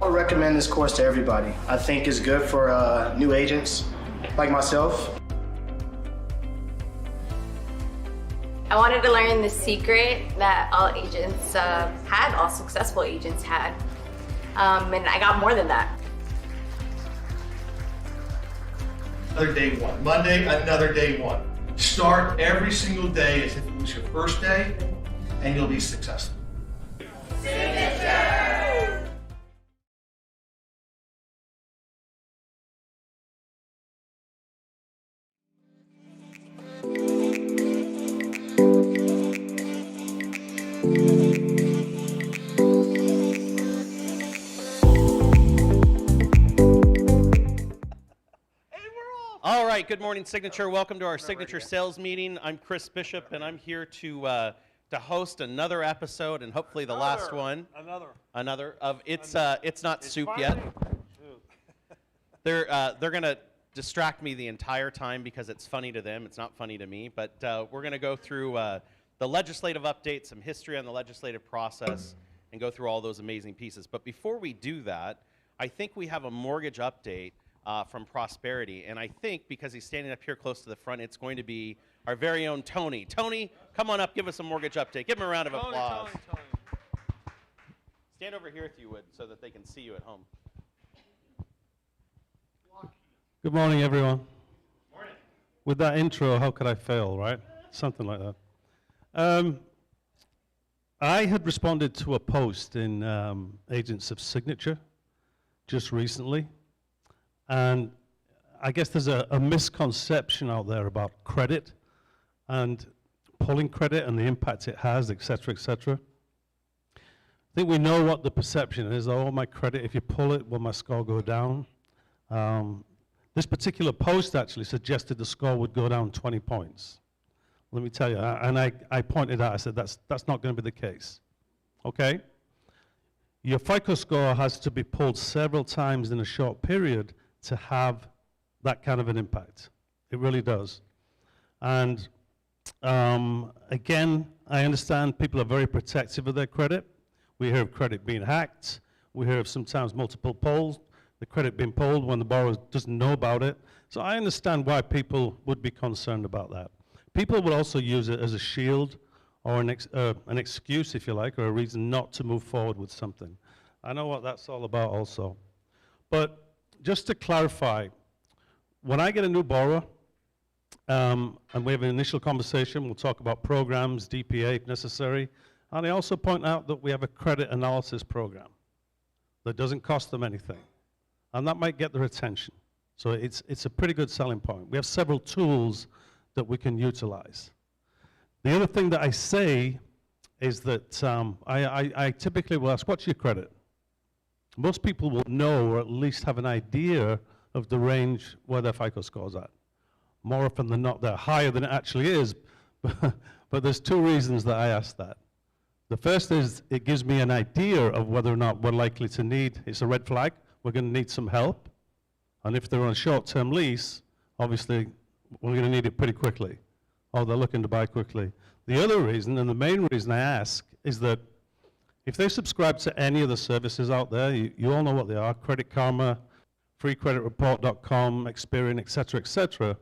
I would recommend this course to everybody. I think it's good for new agents like myself. I wanted to learn the secret that all agents had, all successful agents had, and I got more than that. Another day one. Monday, another day one. Start every single day as if it was your first day, and you'll be successful. Signature! All right, good morning, Signature. Welcome to our Signature sales meeting. I'm Chris Bishop, and I'm here to host another episode, and hopefully the last one. Another of It's Not Soup Yet. They're going to distract me the entire time because it's funny to them. It's not funny to me, but we're going to go through the legislative update, some history on the legislative process, and go through all those amazing pieces. But before we do that, I think we have a mortgage update from Prosperity, and I think because he's standing up here close to the front, it's going to be our very own Tony. Tony, come on up, give us a mortgage update. Give him a round of applause. Tony. Stand over here if you would, so that they can see you at home. Good morning, everyone. Morning. With that intro, how could I fail, right? Something like that. I had responded to a post in Agents of Signature just recently, and I guess there's a misconception out there about credit and pulling credit and the impact it has, et cetera, et cetera. I think we know what the perception is. Oh, my credit, if you pull it, will my score go down? This particular post actually suggested the score would go down 20 points. Let me tell you, and I pointed out, I said, that's not going to be the case. Okay? Your FICO score has to be pulled several times in a short period to have that kind of an impact. It really does. And again, I understand people are very protective of their credit. We hear of credit being hacked. We hear of sometimes multiple pulls, the credit being pulled when the borrower doesn't know about it. So I understand why people would be concerned about that. People would also use it as a shield or an excuse, if you like, or a reason not to move forward with something. I know what that's all about also. But just to clarify, when I get a new borrower, and we have an initial conversation, we'll talk about programs, DPA if necessary, and I also point out that we have a credit analysis program that doesn't cost them anything, and that might get their attention. So it's a pretty good selling point. We have several tools that we can utilize. The other thing that I say is that I typically will ask, what's your credit? Most people will know or at least have an idea of the range where their FICO score's at. More often than not, they're higher than it actually is, but there's two reasons that I ask that. The first is it gives me an idea of whether or not we're likely to need, it's a red flag, we're going to need some help. And if they're on a short-term lease, obviously we're going to need it pretty quickly, or they're looking to buy quickly. The other reason, and the main reason I ask, is that if they subscribe to any of the services out there, you all know what they are, Credit Karma, freecreditreport.com, Experian, et cetera,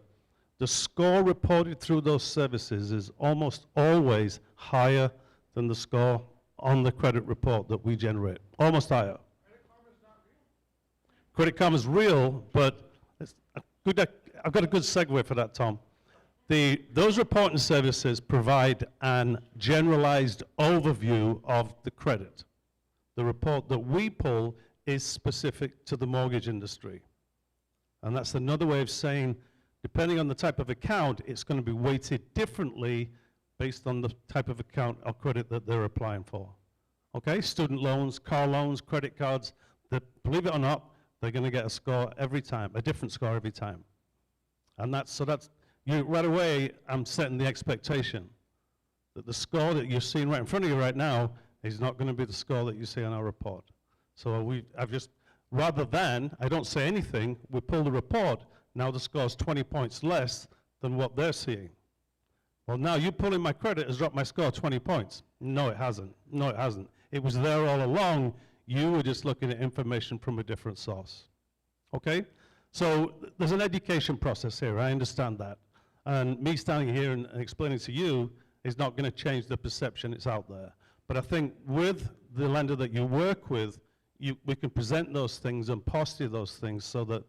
the score reported through those services is almost always higher than the score on the credit report that we generate, almost higher. Credit Karma is real, but I've got a good segue for that, Tom. Those reporting services provide an generalized overview of the credit. The report that we pull is specific to the mortgage industry. And that's another way of saying, depending on the type of account, it's going to be weighted differently based on the type of account or credit that they're applying for. Okay, student loans, car loans, credit cards, that, believe it or not, they're going to get a score every time, a different score every time. And that's right away, I'm setting the expectation that the score that you're seeing right in front of you right now is not going to be the score that you see on our report. So rather than, I don't say anything, we pull the report, now the score's 20 points less than what they're seeing. Well, now you pulling my credit has dropped my score 20 points. No, it hasn't. No, it hasn't. It was there all along. You were just looking at information from a different source. Okay? So there's an education process here, I understand that. And me standing here and explaining to you is not going to change the perception that's out there. But I think with the lender that you work with, we can present those things and posture those things so that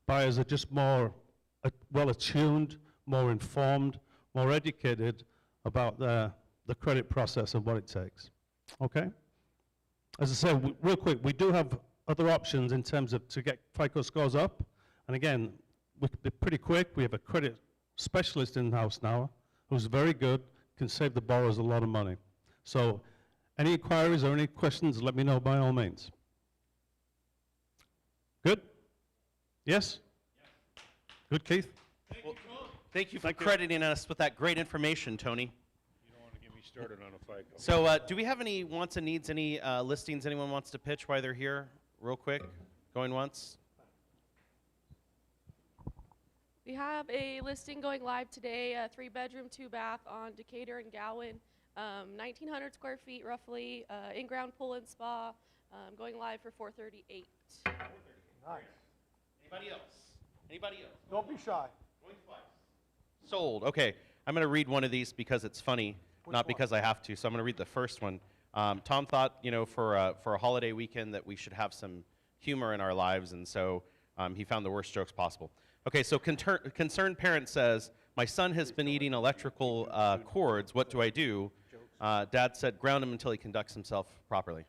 buyers are just more well attuned, more informed, more educated about the credit process and what it takes. Okay? As I said, real quick, we do have other options in terms of to get FICO scores up. And again, we can be pretty quick. We have a credit specialist in-house now who's very good, can save the borrowers a lot of money. So any inquiries or any questions, let me know by all means. Good? Yes? Good, Keith? Thank you for crediting us with that great information, Tony. You don't want to get me started on a FICO. So do we have any wants and needs, any listings anyone wants to pitch while they're here? Real quick, going once. We have a listing going live today, a 3-bedroom, 2-bath on Decatur and Gowan, 1,900 square feet roughly, in-ground pool and spa, going live for $438. Nice. Anybody else? Anybody else? Don't be shy. Going twice. Sold. Okay, I'm going to read one of these because it's funny, not because I have to. So I'm going to read the first one. Tom thought, for a holiday weekend that we should have some humor in our lives, and so he found the worst jokes possible. Okay, so concerned parent says, my son has been eating electrical cords. What do I do? Dad said, ground him until he conducts himself properly.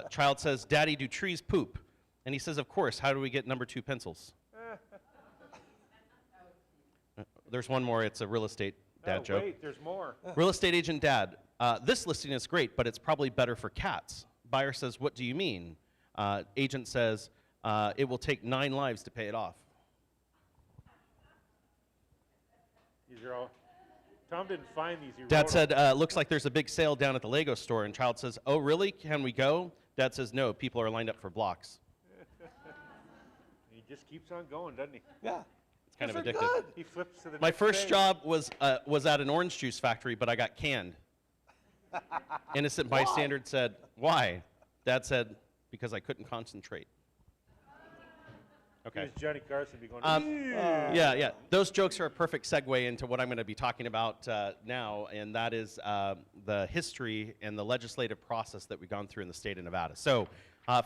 Child says, Daddy, do trees poop? And he says, of course. How do we get number 2 pencils? There's one more. It's a real estate dad joke. Wait, there's more. Real estate agent dad, this listing is great, but it's probably better for cats. Buyer says, what do you mean? Agent says, it will take 9 lives to pay it off. These are all. Tom didn't find these. Dad said, looks like there's a big sale down at the Lego store. And child says, oh, really? Can we go? Dad says, no, people are lined up for blocks. He just keeps on going, doesn't he? Yeah. It's kind of Those are addictive. good. He flips to the My next first page. job was at an orange juice factory, but I got canned. Innocent bystander said, why? Dad said, because I couldn't concentrate. Okay. Here's Johnny Carson be going. Yeah. Those jokes are a perfect segue into what I'm going to be talking about now, and that is the history and the legislative process that we've gone through in the state of Nevada. So,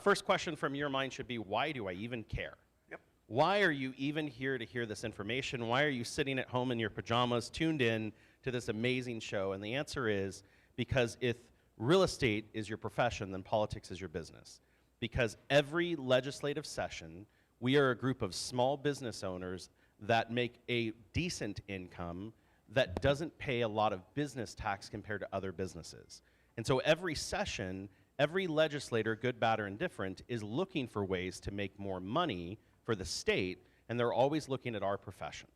first question from your mind should be, why do I even care? Yep. Why are you even here to hear this information? Why are you sitting at home in your pajamas, tuned in to this amazing show? And the answer is because if real estate is your profession, then politics is your business. Because every legislative session, we are a group of small business owners that make a decent income that doesn't pay a lot of business tax compared to other businesses. And so every session, every legislator, good, bad, or indifferent, is looking for ways to make more money for the state, and they're always looking at our profession.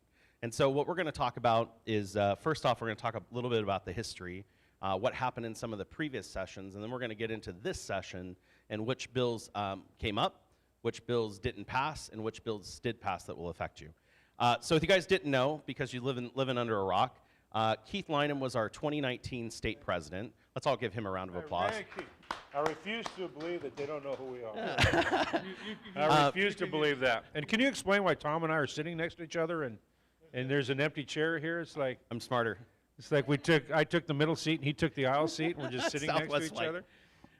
And so what we're going to talk about is, first off, we're going to talk a little bit about the history, what happened in some of the previous sessions, and then we're going to get into this session and which bills came up, which bills didn't pass, and which bills did pass that will affect you. So if you guys didn't know, because you living under a rock, Keith Lynham was our 2019 state president. Let's all give him a round of applause. I refuse to believe that they don't know who we are. I refuse to believe that. And can you explain why Tom and I are sitting next to each other and there's an empty chair here? It's like I'm smarter. It's like I took the middle seat and he took the aisle seat and we're just sitting next to Southwest each Light. other.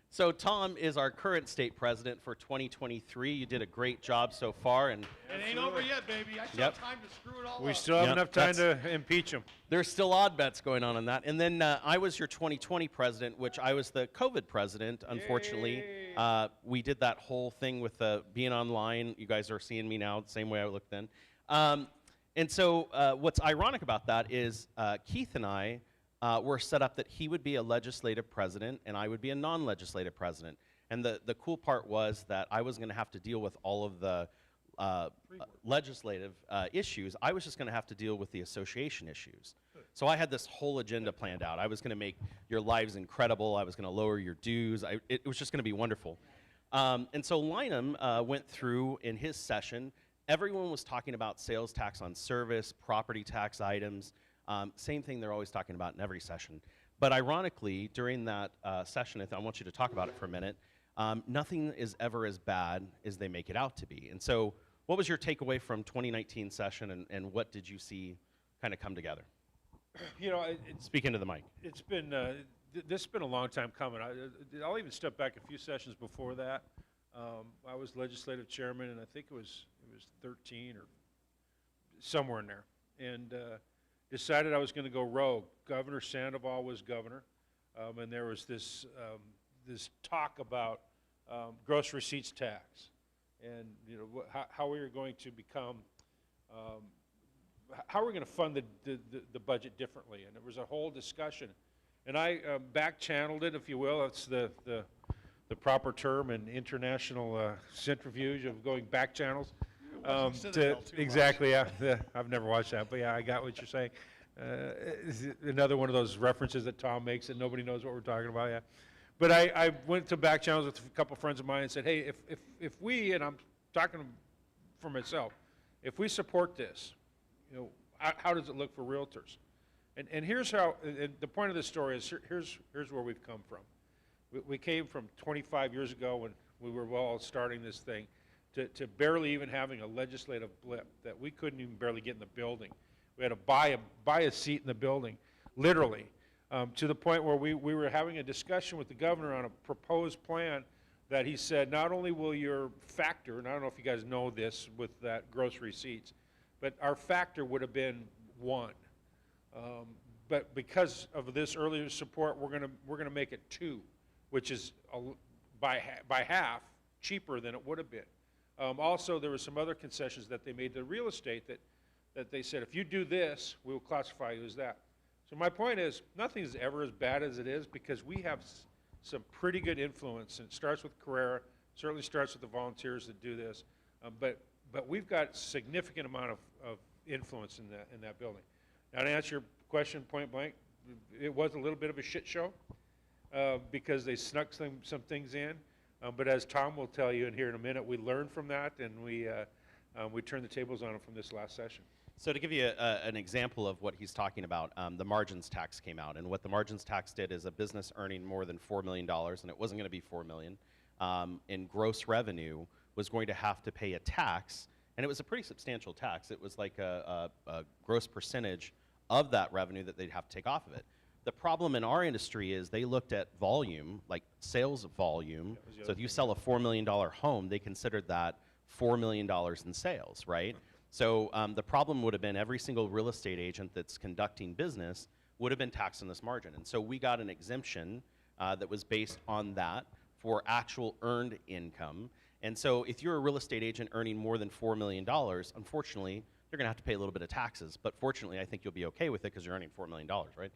So Tom is our current state president for 2023. You did a great job so far, and It ain't over yet, baby. I still Yep. have time to screw it all We up. still have Yep, enough time to impeach him. there's still odd bets going on that. And then I was your 2020 president, which I was the COVID president, unfortunately. We did that whole thing with being online. You guys are seeing me now the same way I looked then. And so what's ironic about that is Keith and I were set up that he would be a legislative president and I would be a non-legislative president. And the cool part was that I was going to have to deal with all of the legislative issues. I was just going to have to deal with the association issues. So I had this whole agenda planned out. I was going to make your lives incredible. I was going to lower your dues. It was just going to be wonderful. And so Lynham went through in his session. Everyone was talking about sales tax on service, property tax items. Same thing they're always talking about in every session. But ironically, during that session, I want you to talk about it for a minute, nothing is ever as bad as they make it out to be. And so what was your takeaway from 2019 session, and what did you see kind of come together? You know, Speak into the mic. it's been, this has been a long time coming. I'll even step back a few sessions before that. I was legislative chairman, and I think it was 13 or somewhere in there, and decided I was going to go rogue. Governor Sandoval was governor, and there was this talk about gross receipts tax, and you know how we were going to become, how we're going to fund the budget differently, and there was a whole discussion, and I back-channeled it, if you will. That's the proper term in international centrifuge of going back channels. Exactly, yeah. I've never watched that, but yeah, I got what you're saying. Another one of those references that Tom makes and nobody knows what we're talking about, yeah. But I went to back channels with a couple friends of mine and said, hey, if we, and I'm talking for myself, if we support this, you know, how does it look for realtors? And here's how, and the point of this story is, here's where we've come from. We came from 25 years ago when we were all starting this thing to barely even having a legislative blip, that we couldn't even barely get in the building. We had to buy a seat in the building, literally, to the point where we were having a discussion with the governor on a proposed plan that he said, not only will your factor, and I don't know if you guys know this with that gross receipts, but our factor would have been 1. But because of this earlier support, we're gonna make it 2, which is by half cheaper than it would have been. Also, there were some other concessions that they made to real estate that they said, if you do this, we will classify you as that. So my point is, nothing is ever as bad as it is, because we have some pretty good influence, and it starts with Carrera, certainly starts with the volunteers that do this, but we've got significant amount of influence in that building. Now, to answer your question point blank, it was a little bit of a shit show, because they snuck some things in. But as Tom will tell you in here in a minute, we learned from that, and we turned the tables on them from this last session. So to give you an example of what he's talking about, the margins tax came out, and what the margins tax did is a business earning more than $4 million, and it wasn't going to be $4 million, in gross revenue was going to have to pay a tax, and it was a pretty substantial tax. It was like a gross percentage of that revenue that they'd have to take off of it. The problem in our industry is they looked at volume, like sales volume. So if you sell a $4 million home, they considered that $4 million in sales, right? So the problem would have been every single real estate agent that's conducting business would have been taxed on this margin. And so we got an exemption that was based on that for actual earned income. And so if you're a real estate agent earning more than $4 million, unfortunately, you're gonna have to pay a little bit of taxes. But fortunately, I think you'll be okay with it because you're earning $4 million, right?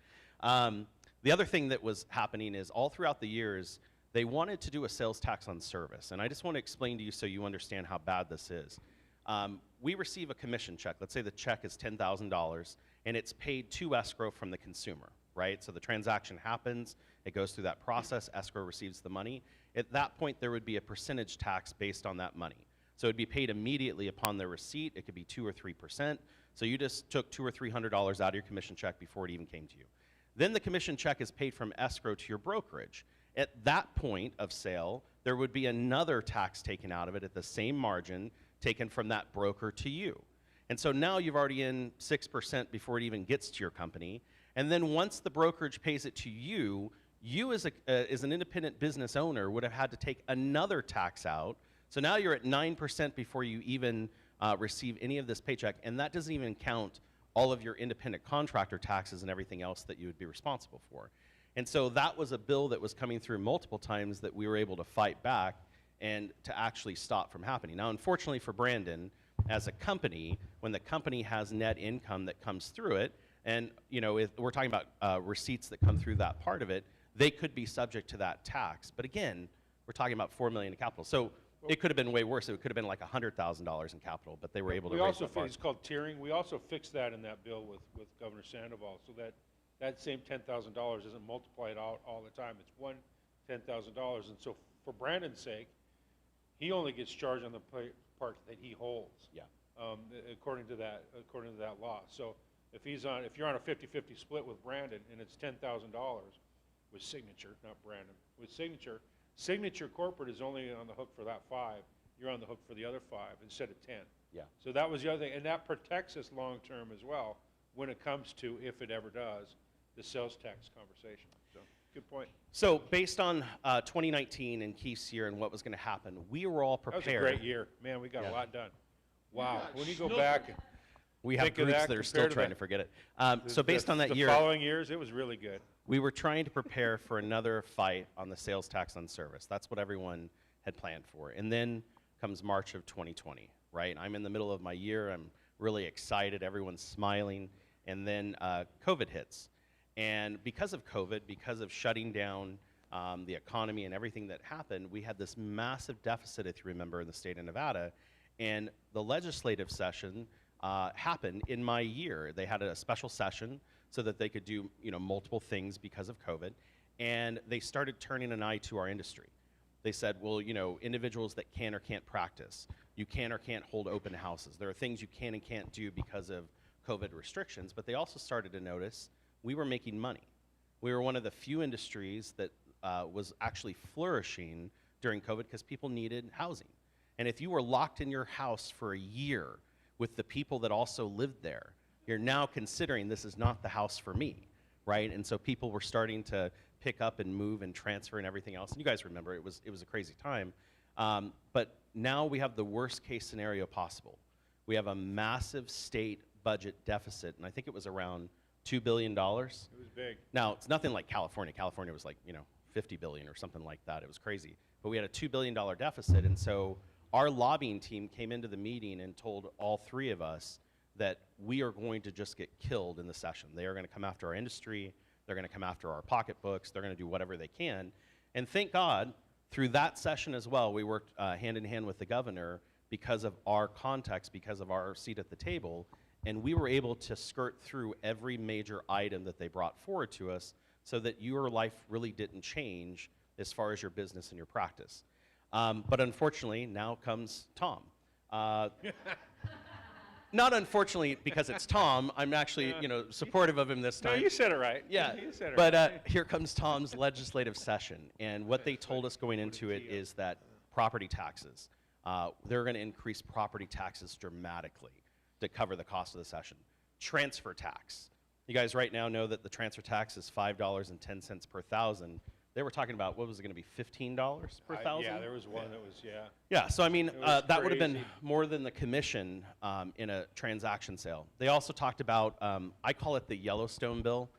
The other thing that was happening is all throughout the years, they wanted to do a sales tax on service. And I just want to explain to you so you understand how bad this is. We receive a commission check. Let's say the check is $10,000, and it's paid to escrow from the consumer, right? So the transaction happens, it goes through that process, escrow receives the money. At that point, there would be a percentage tax based on that money. So it'd be paid immediately upon their receipt. It could be 2 or 3%. So you just took $200 or $300 out of your commission check before it even came to you. Then the commission check is paid from escrow to your brokerage. At that point of sale, there would be another tax taken out of it at the same margin taken from that broker to you. And so now you've already in 6% before it even gets to your company. And then once the brokerage pays it to you, you as an independent business owner would have had to take another tax out. So now you're at 9% before you even receive any of this paycheck. And that doesn't even count all of your independent contractor taxes and everything else that you would be responsible for. And so that was a bill that was coming through multiple times that we were able to fight back and to actually stop from happening. Now, unfortunately for Brandon, as a company, when the company has net income that comes through it, and you know, if we're talking about receipts that come through that part of it, they could be subject to that tax. But again, we're talking about $4 million in capital. So it could have been way worse. It could have been like $100,000 in capital, but they were able to raise that bar. It's called tiering. We also fixed that in that bill with Governor Sandoval, so that same $10,000 isn't multiplied out all the time. It's one $10,000, and so for Brandon's sake, he only gets charged on the part that he holds. Yeah. According to that law. So If you're on a 50-50 split with Brandon and it's $10,000 with Signature, not Brandon, with Signature corporate is only on the hook for that 5. You're on the hook for the other 5 instead of 10. Yeah. So that was the other thing, and that protects us long-term as well when it comes to, if it ever does, the sales tax conversation. So, good point. So based on 2019 and Keith's year and what was going to happen, we were all That was prepared. a great year. Man, we got a lot done. Wow. When you go snookered. back and We have think of groups that that are still compared to trying the- to forget it. So based on that the year, following years, it was really good. we were trying to prepare for another fight on the sales tax on service. That's what everyone had planned for. And then comes March of 2020, right? I'm in the middle of my year. I'm really excited. Everyone's smiling. And then COVID hits. And because of COVID, because of shutting down the economy and everything that happened, we had this massive deficit, if you remember, in the state of Nevada. And the legislative session happened in my year. They had a special session so that they could do multiple things because of COVID. And they started turning an eye to our industry. They said, well, individuals that can or can't practice, you can or can't hold open houses. There are things you can and can't do because of COVID restrictions, but they also started to notice we were making money. We were one of the few industries that was actually flourishing during COVID because people needed housing. And if you were locked in your house for a year with the people that also lived there, you're now considering this is not the house for me, right? And so people were starting to pick up and move and transfer and everything else. And you guys remember it was a crazy time. But now we have the worst case scenario possible. We have a massive state budget deficit, and I think it was around $2 billion. It was big. Now, it's nothing like California. California was like, 50 billion or something like that. It was crazy. But we had a $2 billion deficit, and so our lobbying team came into the meeting and told all 3 of us that we are going to just get killed in the session. They are going to come after our industry. They're going to come after our pocketbooks. They're going to do whatever they can. And thank God, through that session as well, we worked hand in hand with the governor because of our context, because of our seat at the table, and we were able to skirt through every major item that they brought forward to us so that your life really didn't change as far as your business and your practice. But unfortunately, now comes Tom. Not unfortunately because it's Tom. I'm actually, supportive of him this No, time. you said it right. Yeah, You said it but right. here comes Tom's legislative session, and what they told us going into it is that property taxes, they're going to increase property taxes dramatically to cover the cost of the session. Transfer tax. You guys right now know that the transfer tax is $5.10 per thousand. They were talking about, what was it going to be, $15 per thousand? Yeah, there was one that was, yeah. Yeah, so I mean, was that would have been crazy. more than the commission in a transaction sale. They also talked about, I call it the Yellowstone bill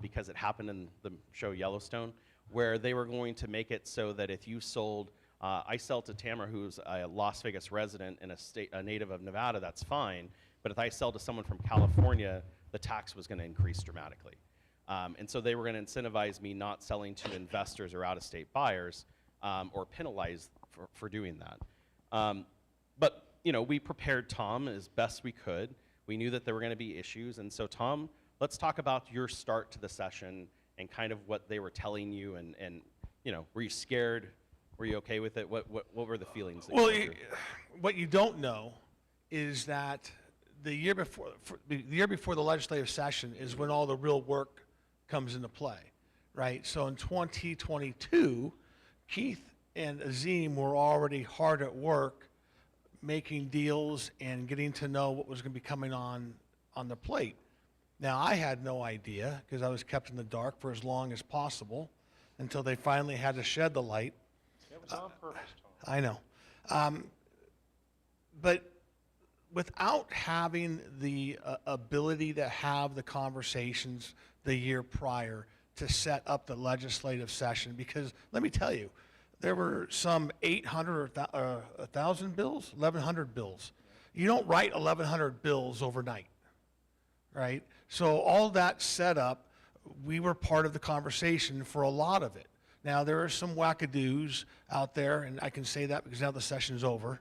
because it happened in the show Yellowstone, where they were going to make it so that if you sold, I sell to Tamara, who's a Las Vegas resident and a native of Nevada, that's fine. But if I sell to someone from California, the tax was going to increase dramatically. And so they were going to incentivize me not selling to investors or out-of-state buyers or penalize for doing that. But, we prepared Tom as best we could. We knew that there were going to be issues. And so, Tom, let's talk about your start to the session and kind of what they were telling you. And were you scared? Were you okay with it? What were the feelings? That Well, you went through? what you don't know is that the year before the legislative session is when all the real work comes into play, right? So in 2022, Keith and Azim were already hard at work making deals and getting to know what was going to be coming on the plate. Now, I had no idea because I was kept in the dark for as long as possible until they finally had to shed the light. It was on purpose, Tom. I know. But without having the ability to have the conversations the year prior to set up the legislative session, because let me tell you, there were some 800 or 1,000 bills, 1,100 bills. You don't write 1,100 bills overnight, right? So all that set up, we were part of the conversation for a lot of it. Now, there are some wackadoos out there, and I can say that because now the session's over,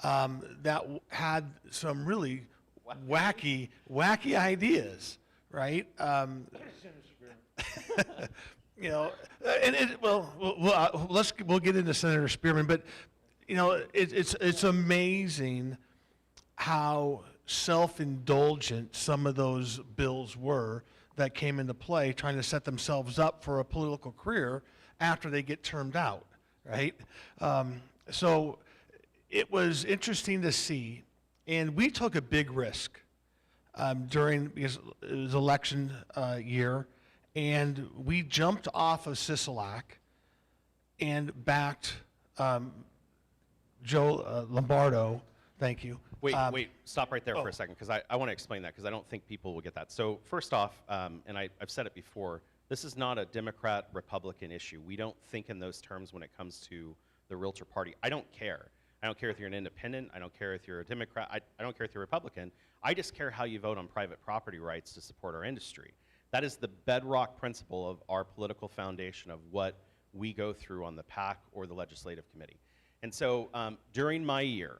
that had some really wacky ideas, right? We'll get into Senator Spearman, but it's amazing how self-indulgent some of those bills were that came into play, trying to set themselves up for a political career after they get termed out, right? So it was interesting to see, and we took a big risk because it was election year, and we jumped off of Sisolak and backed Joe Lombardo. Thank you. Wait, stop right there for a second, because I want to explain that, because I don't think people will get that. So first off, and I've said it before, this is not a Democrat-Republican issue. We don't think in those terms when it comes to the Realtor Party. I don't care. I don't care if you're an independent. I don't care if you're a Democrat. I don't care if you're a Republican. I just care how you vote on private property rights to support our industry. That is the bedrock principle of our political foundation of what we go through on the PAC or the Legislative Committee. And so during my year,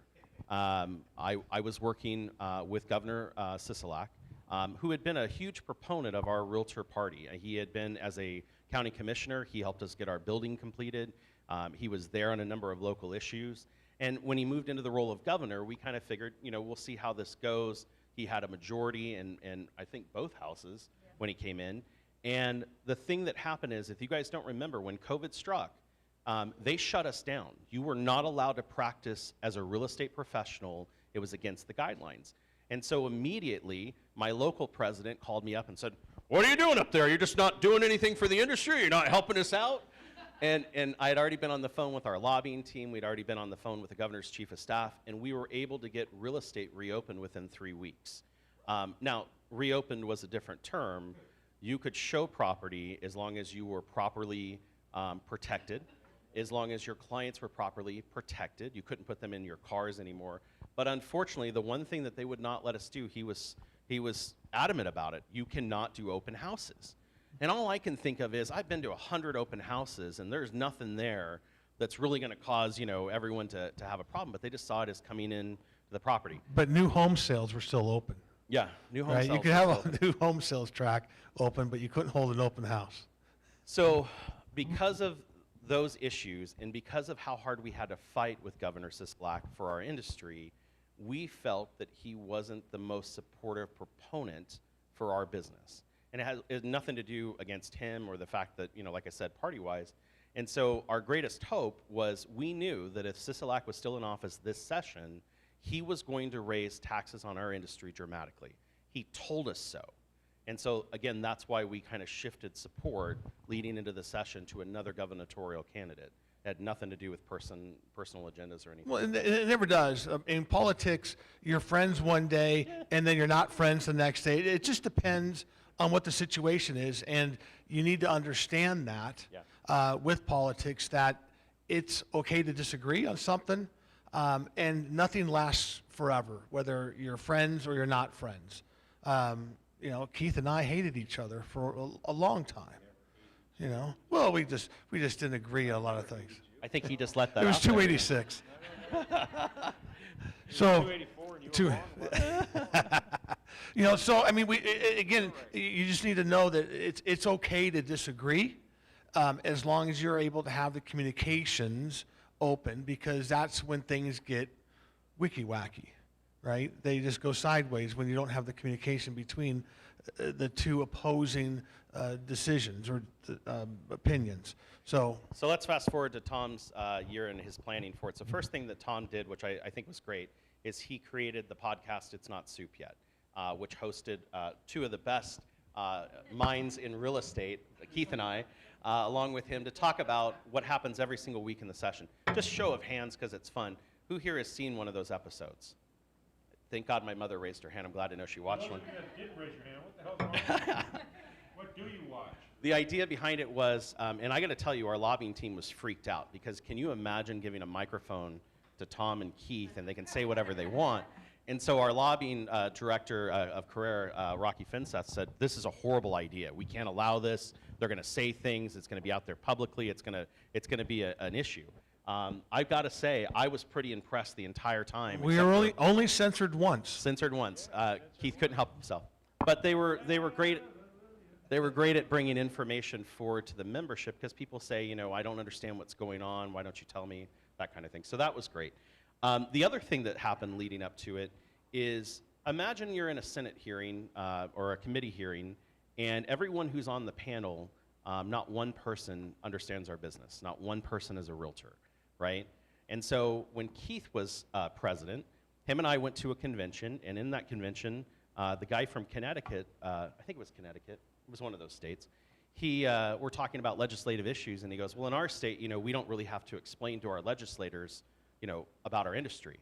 I was working with Governor Sisolak, who had been a huge proponent of our Realtor Party. He had been, as a county commissioner, he helped us get our building completed. He was there on a number of local issues. And when he moved into the role of governor, we kind of figured, we'll see how this goes. He had a majority in I think both houses when he came in. And the thing that happened is, if you guys don't remember, when COVID struck, they shut us down. You were not allowed to practice as a real estate professional. It was against the guidelines. And so immediately, my local president called me up and said, "What are you doing up there? You're just not doing anything for the industry? You're not helping us out?" And I had already been on the phone with our lobbying team. We'd already been on the phone with the governor's chief of staff, and we were able to get real estate reopened within 3 weeks. Now, reopened was a different term. You could show property as long as you were properly protected, as long as your clients were properly protected. You couldn't put them in your cars anymore. But unfortunately, the one thing that they would not let us do, he was adamant about it. You cannot do open houses. And all I can think of is, I've been to 100 open houses, and there's nothing there that's really going to cause, everyone to have a problem. But they just saw it as coming in to the property. But new home sales were still open. Yeah, new home Right? sales. You could have a new home sales track open, but you couldn't hold an open house. So because of those issues, and because of how hard we had to fight with Governor Sisolak for our industry, we felt that he wasn't the most supportive proponent for our business. And it has nothing to do against him or the fact that, like I said, party-wise. And so our greatest hope was, we knew that if Sisolak was still in office this session, he was going to raise taxes on our industry dramatically. He told us so. And so, again, that's why we kind of shifted support leading into the session to another gubernatorial candidate. It had nothing to do with personal agendas or anything. Well, it never does. In politics, you're friends one day, and then you're not friends the next day. It just depends on what the situation is, and you need to understand that with politics, that it's okay to disagree on something, and nothing lasts forever, whether you're friends or you're not friends. Keith and I hated each other for a long time. Well, we just didn't agree on a lot of things. I think he just let that It was out there. 286. So, 284 and you were wrong. so I mean, again, you just need to know that it's okay to disagree, as long as you're able to have the communications open, because that's when things get wicky-wacky, right? They just go sideways when you don't have the communication between the two opposing decisions or opinions. So let's fast forward to Tom's year and his planning for it. So first thing that Tom did, which I think was great, is he created the podcast It's Not Soup Yet, which hosted two of the best minds in real estate, Keith and I, along with him, to talk about what happens every single week in the session. Just show of hands, because it's fun. Who here has seen one of those episodes? Thank God my mother raised her hand. I'm glad to know she watched one. Didn't raise your hand. What the hell's wrong with you? What do you watch? The idea behind it was, and I got to tell you, our lobbying team was freaked out, because can you imagine giving a microphone to Tom and Keith and they can say whatever they want? And so our lobbying director of Carrera, Rocky Finseth, said, "This is a horrible idea. We can't allow this. They're going to say things. It's going to be out there publicly. It's going to be an issue." I've got to say, I was pretty impressed the entire time. we are only censored once. Censored once. Keith couldn't help himself. But they were great. They were great at bringing information forward to the membership, because people say, I don't understand what's going on. Why don't you tell me? That kind of thing. So that was great. The other thing that happened leading up to it is Imagine you're in a Senate hearing or a committee hearing, and everyone who's on the panel, not one person understands our business. Not one person is a realtor, right? And so when Keith was president, him and I went to a convention, and in that convention, the guy from Connecticut, I think it was Connecticut, it was one of those states, we're talking about legislative issues, and he goes, well, in our state, we don't really have to explain to our legislators, about our industry.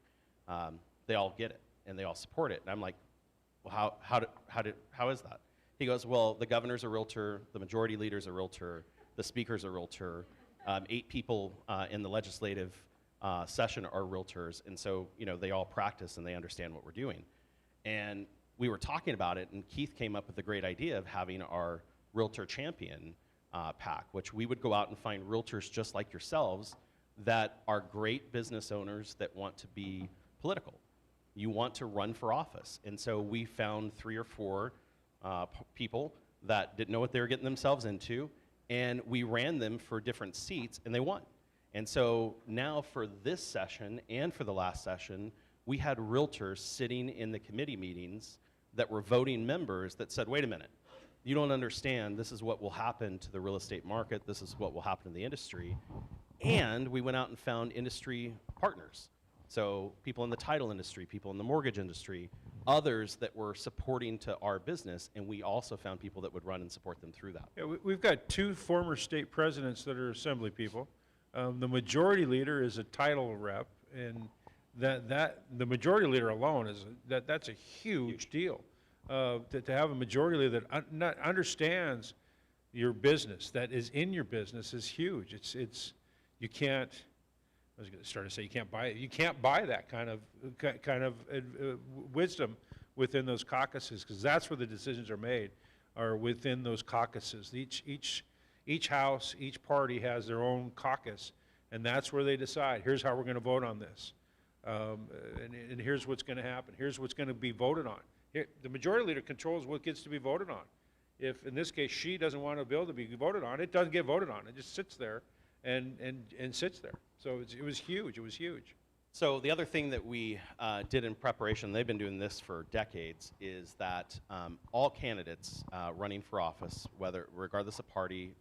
They all get it, and they all support it. And I'm like, well, how is that? He goes, well, the governor's a realtor, the majority leader's a realtor, the speaker's a realtor, 8 people in the legislative session are realtors, and so, they all practice and they understand what we're doing. And we were talking about it, and Keith came up with the great idea of having our Realtor Champion pack, which we would go out and find realtors just like yourselves that are great business owners that want to be political. You want to run for office. And so we found 3 or 4 people that didn't know what they were getting themselves into, and we ran them for different seats, and they won. And so now for this session and for the last session, we had realtors sitting in the committee meetings that were voting members that said, wait a minute, you don't understand, this is what will happen to the real estate market, this is what will happen in the industry. And we went out and found industry partners. So people in the title industry, people in the mortgage industry, others that were supporting to our business, and we also found people that would run and support them through that. Yeah, we've got 2 former state presidents that are assembly people. The majority leader is a title rep, and the majority leader alone that's a huge deal. To have a majority leader that understands your business, that is in your business, is huge. It's you can't. I was going to start to say you can't buy it. You can't buy that kind of wisdom within those caucuses, because that's where the decisions are made, are within those caucuses. Each house, each party has their own caucus, and that's where they decide. Here's how we're going to vote on this, and here's what's going to happen. Here's what's going to be voted on. The majority leader controls what gets to be voted on. If, in this case, she doesn't want a bill to be voted on, it doesn't get voted on. It just sits there and sits there. So it was huge. It was huge. So the other thing that we did in preparation, they've been doing this for decades, is that all candidates running for office, regardless of party,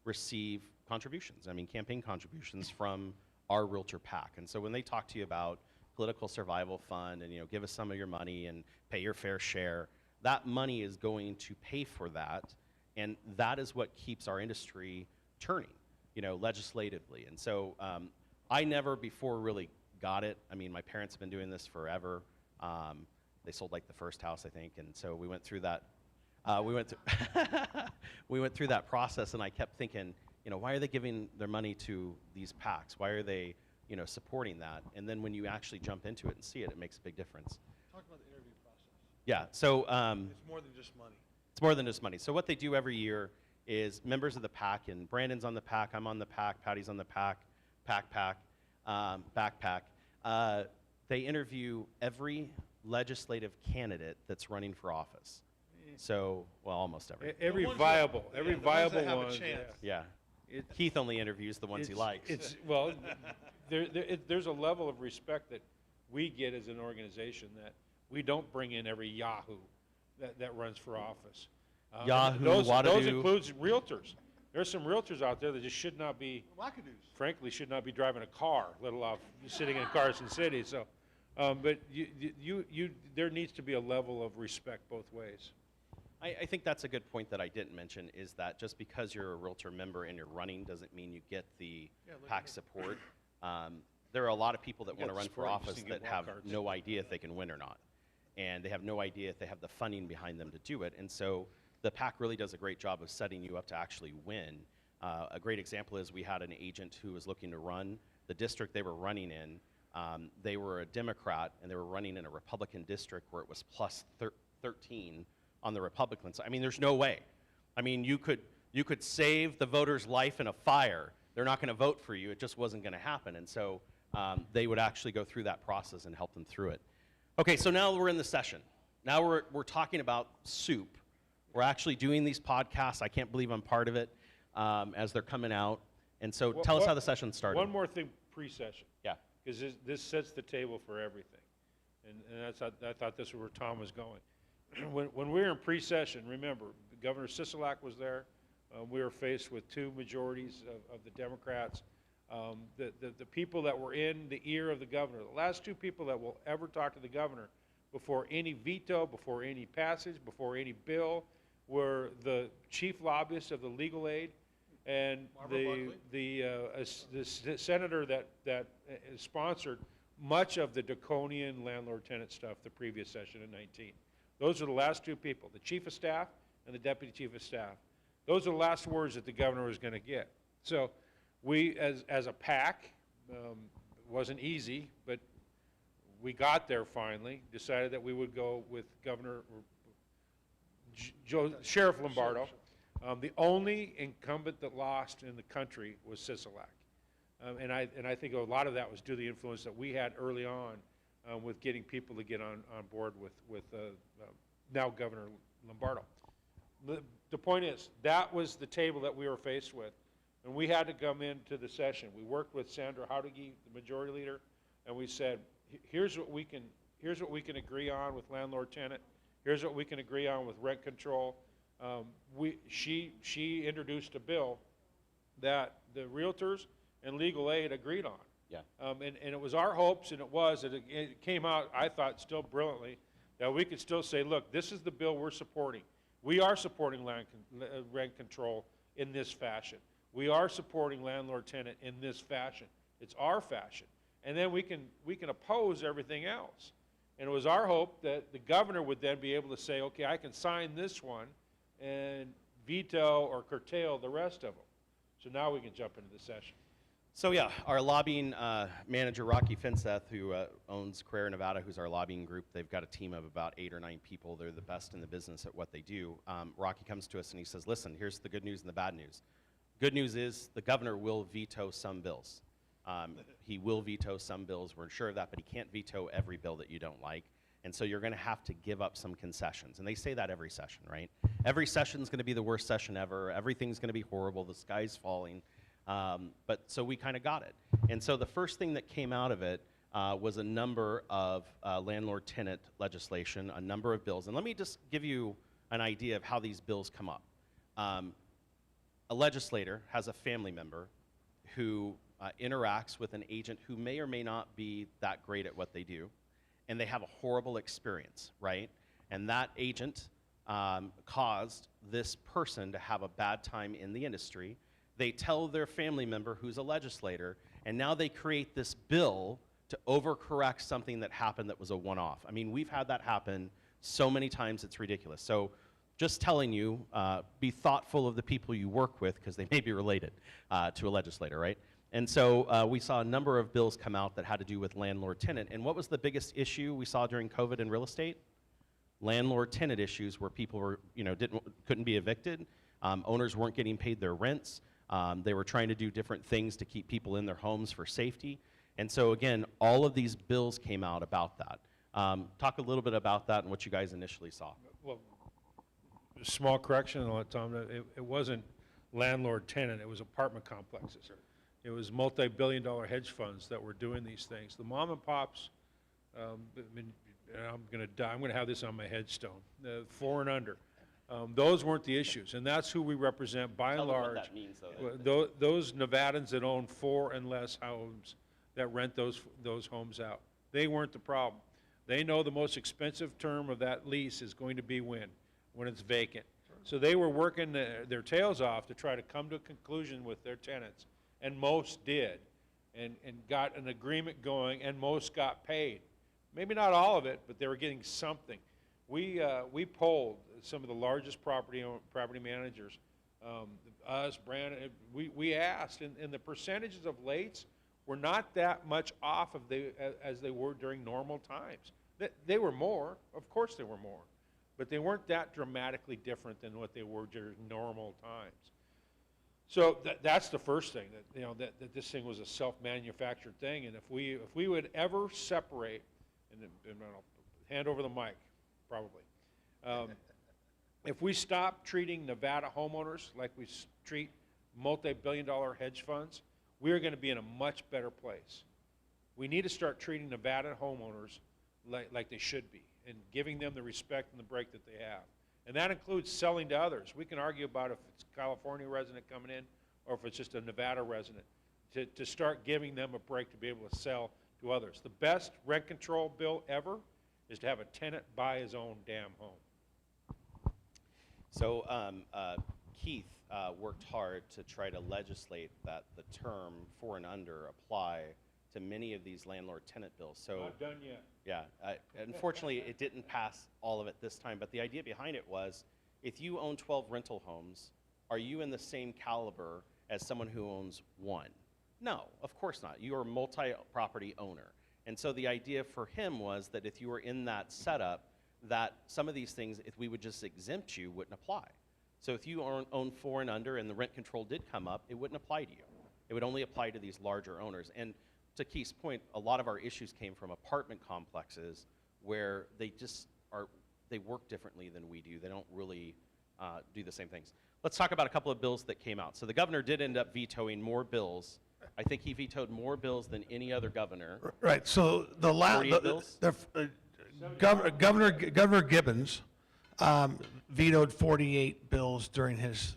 receive contributions. I mean, campaign contributions from our Realtor PAC. And so when they talk to you about political survival fund and give us some of your money and pay your fair share, that money is going to pay for that, and that is what keeps our industry turning, legislatively. And so I never before really got it. I mean, my parents have been doing this forever. They sold like the first house, I think, and so we went through that. We went through that process, and I kept thinking, why are they giving their money to these PACs? Why are they supporting that? And then when you actually jump into it and see it, it makes a big difference. Talk about the interview process. Yeah, so It's more than just money. it's more than just money. So what they do every year is members of the PAC, and Brandon's on the PAC, I'm on the PAC, Patty's on the PAC, backpack. They interview every legislative candidate that's running for office. So, well, almost every. Every ones viable that have a one. chance. Yeah. Keith only interviews the ones he likes. Well, there's a level of respect that we get as an organization that we don't bring in every Yahoo that runs for office. Yahoo, those Wadadoo. includes realtors. There's some realtors out there that just should not be, Wackadoos. frankly, should not be driving a car, let alone sitting in Carson City. So, but there needs to be a level of respect both ways. I think that's a good point that I didn't mention, is that just because you're a Realtor member and you're running doesn't mean you get the PAC support. There are a lot of people that want to run for office that have no idea if they can win or not. And they have no idea if they have the funding behind them to do it. And so the PAC really does a great job of setting you up to actually win. A great example is we had an agent who was looking to run. The district they were running in, they were a Democrat, and they were running in a Republican district where it was plus 13 on the Republican side. I mean, there's no way. I mean, you could save the voter's life in a fire. They're not going to vote for you. It just wasn't going to happen. And so they would actually go through that process and help them through it. Okay, so now we're in the session. Now we're talking about soup. We're actually doing these podcasts. I can't believe I'm part of it as they're coming out. And so tell us how the session started. One more thing pre-session. Yeah. Because this sets the table for everything. And I thought this is where Tom was going. When we were in pre-session, remember, Governor Sisolak was there. We were faced with two majorities of the Democrats. The people that were in the ear of the governor, the last two people that will ever talk to the governor before any veto, before any passage, before any bill, were the chief lobbyists of the legal aid and the senator that sponsored much of the draconian landlord-tenant stuff the previous session in 19. Those are the last two people, the chief of staff and the deputy chief of staff. Those are the last words that the governor was going to get. So we, as a PAC, it wasn't easy, but we got there finally, decided that we would go with Sheriff Lombardo. The only incumbent that lost in the country was Sisolak. And I think a lot of that was due to the influence that we had early on with getting people to get on board with now Governor Lombardo. The point is, that was the table that we were faced with. And we had to come into the session. We worked with Sandra Howdegi, the majority leader, and we said, here's what we can agree on with landlord-tenant. Here's what we can agree on with rent control. She introduced a bill that the realtors and legal aid agreed on. Yeah. And it was our hopes, and it came out, I thought, still brilliantly, that we could still say, look, this is the bill we're supporting. We are supporting rent control in this fashion. We are supporting landlord-tenant in this fashion. It's our fashion. And then we can oppose everything else. And it was our hope that the governor would then be able to say, okay, I can sign this one and veto or curtail the rest of them. So now we can jump into the session. So yeah, our lobbying manager, Rocky Finseth, who owns Carrera Nevada, who's our lobbying group, they've got a team of about 8 or 9 people. They're the best in the business at what they do. Rocky comes to us and he says, listen, here's the good news and the bad news. Good news is the governor will veto some bills. He will veto some bills, we're sure of that, but he can't veto every bill that you don't like. And so you're going to have to give up some concessions. And they say that every session, right? Every session's going to be the worst session ever. Everything's going to be horrible. The sky's falling. But so we kind of got it. And so the first thing that came out of it was a number of landlord-tenant legislation, a number of bills. And let me just give you an idea of how these bills come up. A legislator has a family member who interacts with an agent who may or may not be that great at what they do, and they have a horrible experience, right? And that agent caused this person to have a bad time in the industry. They tell their family member who's a legislator, and now they create this bill to overcorrect something that happened that was a one-off. I mean, we've had that happen so many times, it's ridiculous. So just telling you, be thoughtful of the people you work with, because they may be related to a legislator, right? And so we saw a number of bills come out that had to do with landlord-tenant. And what was the biggest issue we saw during COVID in real estate? Landlord-tenant issues where people were, couldn't be evicted. Owners weren't getting paid their rents. They were trying to do different things to keep people in their homes for safety. And so again, all of these bills came out about that. Talk a little bit about that and what you guys initially saw. Well, small correction on it, Tom. It wasn't landlord-tenant. It was apartment complexes. It was multi-billion-dollar hedge funds that were doing these things. The mom and pops, I'm going to have this on my headstone. 4 and under. Those weren't the issues, and that's who we represent by and large. Tell them what that means, though. Those Nevadans that own 4 and less homes that rent those homes out. They weren't the problem. They know the most expensive term of that lease is going to be when it's vacant. So they were working their tails off to try to come to a conclusion with their tenants, and most did, and got an agreement going, and most got paid. Maybe not all of it, but they were getting something. We polled some of the largest property managers, us, Brandon, we asked, and the percentages of lates were not that much off as they were during normal times. They were more, of course they were more, but they weren't that dramatically different than what they were during normal times. So that's the first thing, that this thing was a self-manufactured thing, and if we would ever separate, and I'll hand over the mic, probably. If we stop treating Nevada homeowners like we treat multi-billion-dollar hedge funds, we are going to be in a much better place. We need to start treating Nevada homeowners like they should be, and giving them the respect and the break that they have. And that includes selling to others. We can argue about if it's a California resident coming in or if it's just a Nevada resident, to start giving them a break to be able to sell to others. The best rent control bill ever is to have a tenant buy his own damn home. So Keith worked hard to try to legislate that the term 4 and under apply to many of these landlord-tenant bills. So Not done yet. yeah, unfortunately, it didn't pass all of it this time, but the idea behind it was, if you own 12 rental homes, are you in the same caliber as someone who owns 1? No, of course not. You are a multi-property owner. And so the idea for him was that if you were in that setup, that some of these things, if we would just exempt you, wouldn't apply. So if you own 4 and under and the rent control did come up, it wouldn't apply to you. It would only apply to these larger owners. And to Keith's point, a lot of our issues came from apartment complexes where they work differently than we do. They don't really do the same things. Let's talk about a couple of bills that came out. So the governor did end up vetoing more bills. I think he vetoed more bills than any other governor. Right. So the 48 bills? Governor Gibbons vetoed 48 bills during his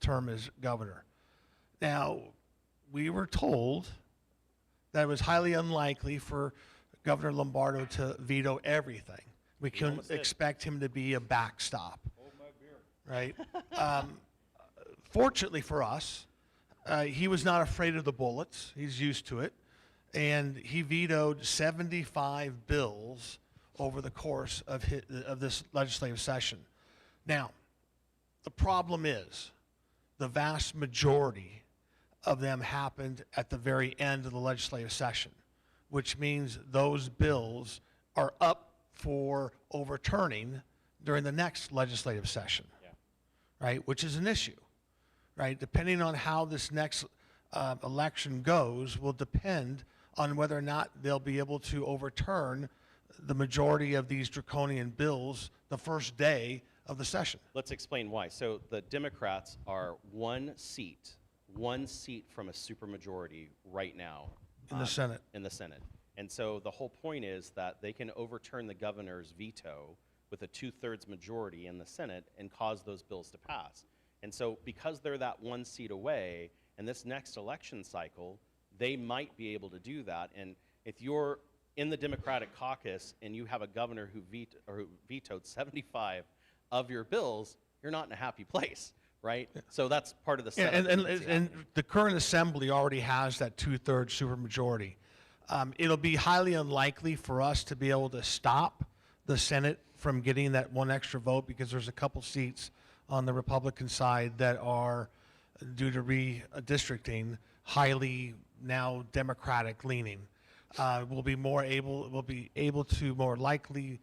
term as governor. Now, we were told that it was highly unlikely for Governor Lombardo to veto everything. We couldn't expect him to be a backstop. Hold my beer. Right? Fortunately for us, he was not afraid of the bullets. He's used to it. And he vetoed 75 bills over the course of this legislative session. Now, the problem is the vast majority of them happened at the very end of the legislative session, which means those bills are up for overturning during the next legislative session, right? Which is an issue, right? Depending on how this next election goes will depend on whether or not they'll be able to overturn the majority of these draconian bills the first day of the session. Let's explain why. So the Democrats are one seat from a supermajority right now. In the Senate. In the Senate. And so the whole point is that they can overturn the governor's veto with a 2/3 majority in the Senate and cause those bills to pass. And so because they're that one seat away, in this next election cycle, they might be able to do that. And if you're in the Democratic caucus and you have a governor who vetoed 75 of your bills, you're not in a happy place, right? So that's part of the setup. And the current assembly already has that 2/3 supermajority. It'll be highly unlikely for us to be able to stop the Senate from getting that one extra vote because there's a couple seats on the Republican side that are, due to redistricting, highly now Democratic leaning. We'll be able to more likely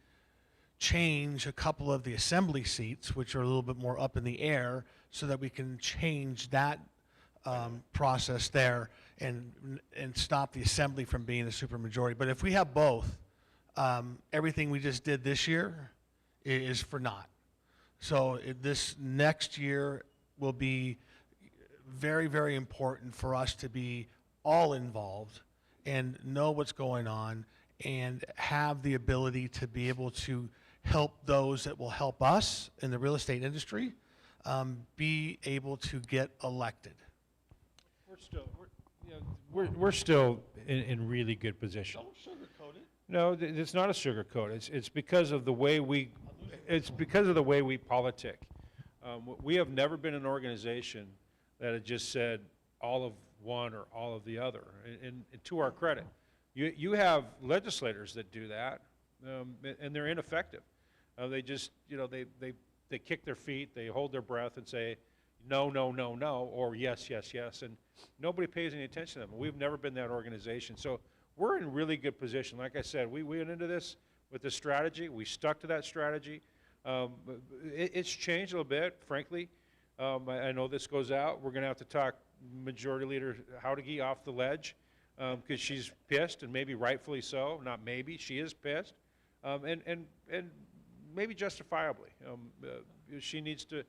change a couple of the assembly seats, which are a little bit more up in the air, so that we can change that process there and stop the assembly from being a supermajority. But if we have both, everything we just did this year is for naught. So this next year will be very, very important for us to be all involved and know what's going on and have the ability to be able to help those that will help us in the real estate industry be able to get elected. We're still in really good position. Don't sugarcoat it. No, it's not a sugarcoat. It's because of the way we politic. We have never been an organization that had just said all of one or all of the other. And to our credit, you have legislators that do that, and they're ineffective. They just, they kick their feet, they hold their breath and say, no, no, no, no, or yes, yes, yes, and nobody pays any attention to them. We've never been that organization. So we're in really good position. Like I said, we went into this with a strategy. We stuck to that strategy. It's changed a little bit, frankly. I know this goes out. We're going to have to talk Majority Leader Howdegi off the ledge because she's pissed, and maybe rightfully so. Not maybe, she is pissed, and maybe justifiably. She needs to.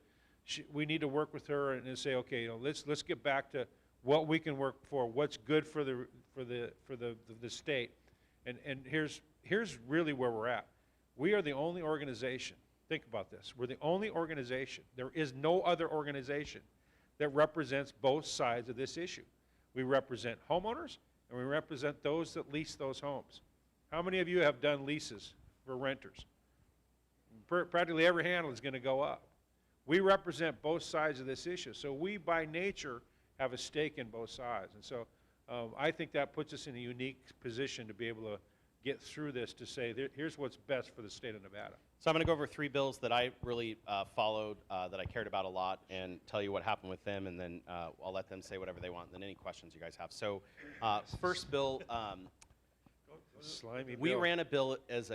We need to work with her and say, okay, let's get back to what we can work for, what's good for the state, and here's here's really where we're at. We are the only organization, think about this, we're the only organization, there is no other organization that represents both sides of this issue. We represent homeowners and we represent those that lease those homes. How many of you have done leases for renters? Practically every hand is going to go up. We represent both sides of this issue, so we by nature have a stake in both sides. And so I think that puts us in a unique position to be able to get through this to say, here's what's best for the state of Nevada. So I'm going to go over 3 bills that I really followed, that I cared about a lot, and tell you what happened with them, and then I'll let them say whatever they want, and then any questions you guys have. So first bill, Slimy we bill. ran a bill as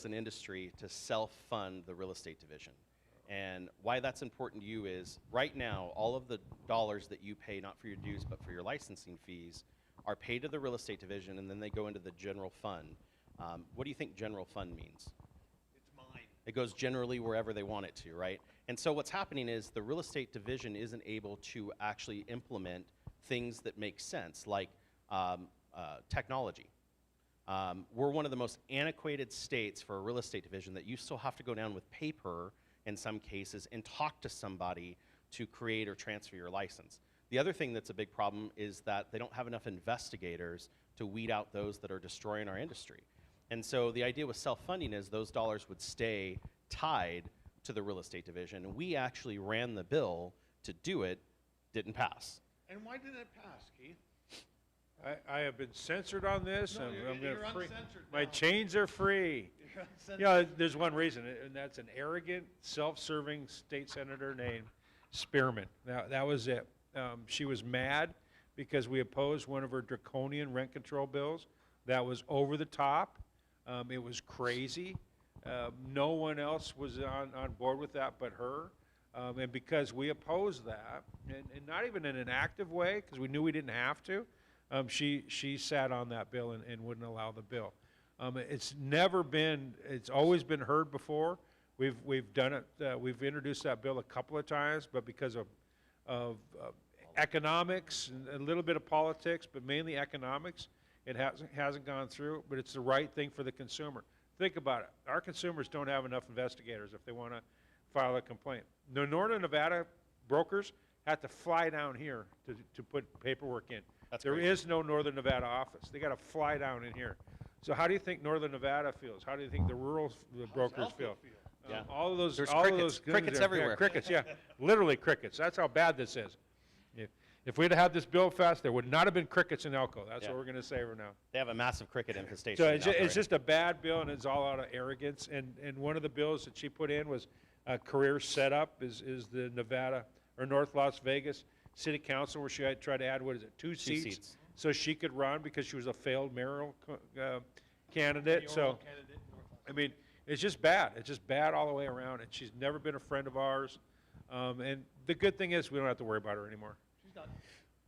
an industry to self-fund the real estate division. And why that's important to you is right now, all of the dollars that you pay, not for your dues, but for your licensing fees, are paid to the real estate division, and then they go into the general fund. What do you think general fund means? It's mine. It goes generally wherever they want it to, right? And so what's happening is the real estate division isn't able to actually implement things that make sense, like technology. We're one of the most antiquated states for a real estate division that you still have to go down with paper in some cases and talk to somebody to create or transfer your license. The other thing that's a big problem is that they don't have enough investigators to weed out those that are destroying our industry. And so the idea with self-funding is those dollars would stay tied to the real estate division. And we actually ran the bill to do it, didn't pass. And why didn't it pass, Keith? I have been censored on this. No, I'm you're gonna free. uncensored My now. chains are free. You're uncensored. You know, there's one reason, and that's an arrogant, self-serving state senator named Spearman. That was it. She was mad because we opposed one of her draconian rent control bills. That was over the top. It was crazy. No one else was on board with that but her. And because we opposed that, and not even in an active way, because we knew we didn't have to, she sat on that bill and wouldn't allow the bill. It's always been heard before. We've done it. We've introduced that bill a couple of times, but because of economics and a little bit of politics, but mainly economics, it hasn't gone through. But it's the right thing for the consumer. Think about it. Our consumers don't have enough investigators if they want to file a complaint. The Northern Nevada brokers have to fly down here to put paperwork in. There is no Northern Nevada office. They got to fly down in here. So how do you think Northern Nevada feels? How do you think the brokers feel? Yeah. All of those, There's all crickets. of those Crickets yeah, everywhere. crickets, yeah, literally crickets. That's how bad this is. If we'd have had this bill passed, there would not have been crickets in Elko. That's what we're going to say for now. They have a massive cricket infestation. So out there it's right just a bad bill, and it's all out of arrogance. And one of the bills that she put in was a career setup is the Nevada or North Las Vegas City Council, where she had tried to add, what is it, two seats, so she could run because she was a failed mayoral candidate. So, I mean, it's just bad. It's just bad all the way around. And she's never been a friend of ours. And the good thing is we don't have to worry about her anymore.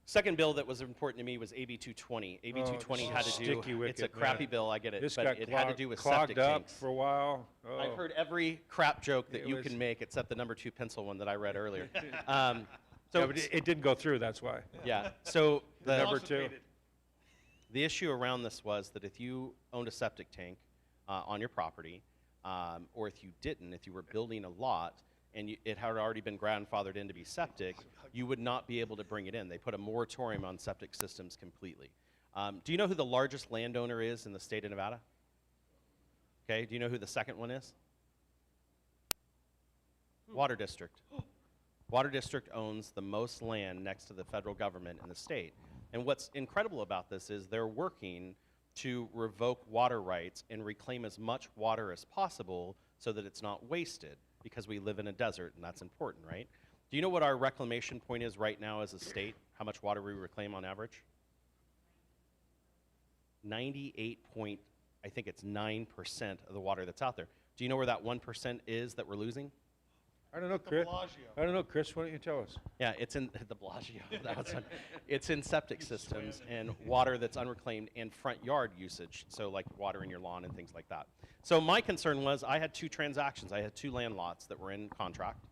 Second bill that was important to me was AB 220. AB 220 had to do, sticky wicket, it's a crappy man. bill, I get it, This but got it had to do with clogged septic up tanks. for a while. Oh. I've heard every crap joke that It you was- can make except the number 2 pencil one that I read earlier. So yeah, but it didn't go through, that's why. Yeah, so the Number two. The issue around this was that if you owned a septic tank on your property, or if you didn't, if you were building a lot and it had already been grandfathered in to be septic, you would not be able to bring it in. They put a moratorium on septic systems completely. Do you know who the largest landowner is in the state of Nevada? Okay, do you know who the second one is? Water District. Water District owns the most land next to the federal government in the state. And what's incredible about this is they're working to revoke water rights and reclaim as much water as possible so that it's not wasted, because we live in a desert and that's important, right? Do you know what our reclamation point is right now as a state? How much water we reclaim on average? 98 I think it's 9% of the water that's out there. Do you know where that 1% is that we're losing? I don't know, Chris. Bellagio. I don't know, Chris. Why don't you tell us? Yeah, it's in the Bellagio. It's in septic systems and water that's unreclaimed and front yard usage, so like water in your lawn and things like that. So my concern was I had 2 transactions. I had 2 land lots that were in contract.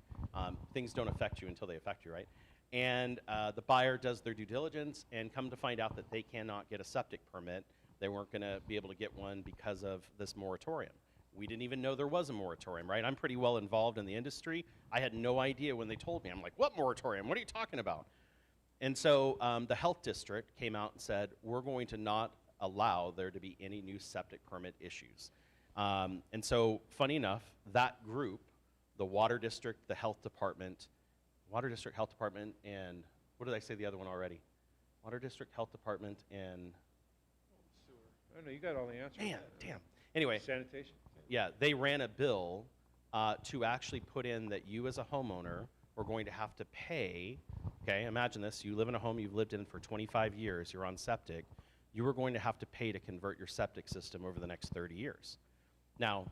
Things don't affect you until they affect you, right? And the buyer does their due diligence and come to find out that they cannot get a septic permit they weren't going to be able to get one because of this moratorium. We didn't even know there was a moratorium, right? I'm pretty well involved in the industry. I had no idea when they told me. I'm like, what moratorium? What are you talking about? And so the health district came out and said, we're going to not allow there to be any new septic permit issues. And so, funny enough, that group, the water district, the health department, and what did I say the other one already? Water district, health department, and I know, you got all the answers. man, damn. Anyway, Sanitation? yeah, they ran a bill to actually put in that you as a homeowner were going to have to pay. Okay, imagine this, you live in a home you've lived in for 25 years, you're on septic, you were going to have to pay to convert your septic system over the next 30 years. Now,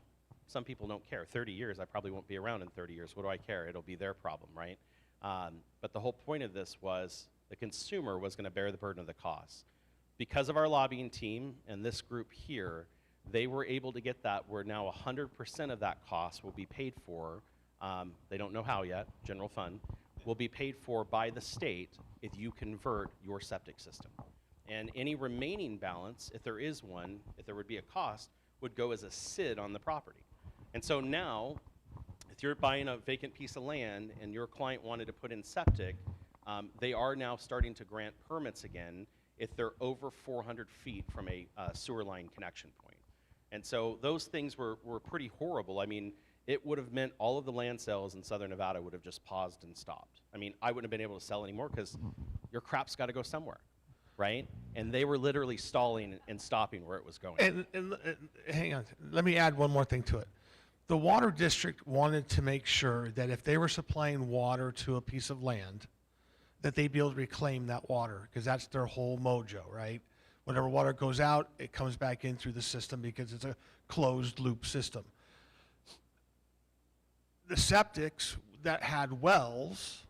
some people don't care. 30 years, I probably won't be around in 30 years. What do I care? It'll be their problem, right? But the whole point of this was the consumer was going to bear the burden of the cost. Because of our lobbying team and this group here, they were able to get that where now 100% of that cost will be paid for. They don't know how yet, general fund, will be paid for by the state if you convert your septic system. And any remaining balance, if there is one, if there would be a cost, would go as a SID on the property. And so now, if you're buying a vacant piece of land and your client wanted to put in septic, they are now starting to grant permits again if they're over 400 feet from a sewer line connection point. And so those things were pretty horrible. I mean, it would have meant all of the land sales in Southern Nevada would have just paused and stopped. I mean, I wouldn't have been able to sell anymore because your crap's got to go somewhere, right? And they were literally stalling and stopping where it was going. And hang on, let me add one more thing to it. The water district wanted to make sure that if they were supplying water to a piece of land, that they'd be able to reclaim that water, because that's their whole mojo, right? Whatever water goes out, it comes back in through the system because it's a closed loop system. The septics that had wells